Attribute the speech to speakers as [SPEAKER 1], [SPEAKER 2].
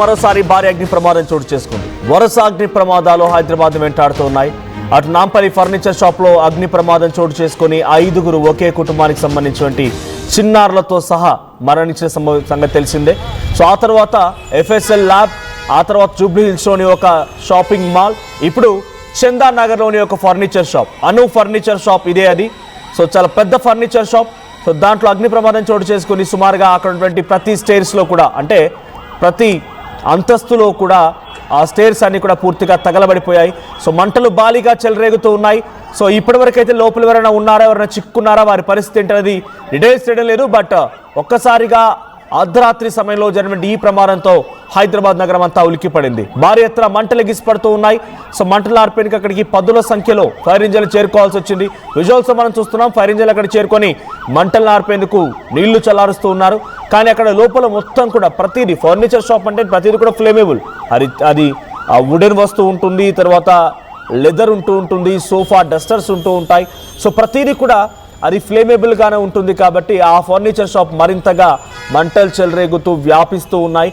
[SPEAKER 1] మరోసారి భారీ అగ్ని ప్రమాదం చోటు చేసుకుంది. వరుస అగ్ని ప్రమాదాలు హైదరాబాద్ వెంటాడుతూ ఉన్నాయి. అటు నాంపల్లి ఫర్నిచర్ షాప్ లో అగ్ని ప్రమాదం చోటు చేసుకుని 5గురు ఒకే కుటుంబానికి సంబంధించినటువంటి చిన్నారులతో సహా మరణించిన సంగతి తెలిసిందే. సో ఆ తర్వాత FSL ల్యాబ్, ఆ తర్వాత జూబ్లీ హిల్స్ లోని ఒక షాపింగ్ మాల్, ఇప్పుడు చందానగర్ లోని ఒక ఫర్నిచర్ షాప్, అను ఫర్నిచర్ షాప్ ఇదే అది. సో చాలా పెద్ద ఫర్నిచర్ షాప్. సో దాంట్లో అగ్ని ప్రమాదం చోటు చేసుకుని సుమారుగా అక్కడ ఉన్నటువంటి ప్రతి స్టేర్స్ లో కూడా, అంటే ప్రతి అంతస్తులో కూడా ఆ స్టేర్స్ అన్ని కూడా పూర్తిగా తగలబడిపోయాయి. సో మంటలు భారీగా చెలరేగుతూ ఉన్నాయి. సో ఇప్పటివరకైతే లోపల ఎవరైనా ఉన్నారా, ఎవరైనా చిక్కున్నారా, వారి పరిస్థితి ఏంటనేది డీటెయిల్స్ చేయడం లేదు. బట్ ఒక్కసారిగా అర్ధరాత్రి సమయంలో జరిగిన ఈ ప్రమాదంతో హైదరాబాద్ నగరం అంతా ఉలిక్కిపడింది. భారీ ఎత్తున మంటలు ఎగిసిపడుతూ ఉన్నాయి. సో మంటలు ఆర్పేందుకు అక్కడికి 10ల సంఖ్యలో ఫైర్ ఇంజన్లు చేరుకోవాల్సి వచ్చింది. విజువల్స్ మనం చూస్తున్నాం. ఫైర్ ఇంజన్లు అక్కడ చేరుకొని మంటలను ఆర్పేందుకు నీళ్లు చల్లారుస్తూ ఉన్నారు. కానీ అక్కడ లోపల మొత్తం కూడా ప్రతిదీ, ఫర్నిచర్ షాప్ అంటే ప్రతిదీ కూడా ఫ్లేమేబుల్. అది వుడెన్ వస్తువు ఉంటుంది, తర్వాత లెదర్ ఉంటుంది, సోఫా డస్టర్స్ ఉంటూ ఉంటాయి. సో ప్రతిదీ కూడా అది ఫ్లేమేబుల్ గానే ఉంటుంది. కాబట్టి ఆ ఫర్నిచర్ షాప్ మరింతగా మంటలు చెలరేగుతూ వ్యాపిస్తూ ఉన్నాయి.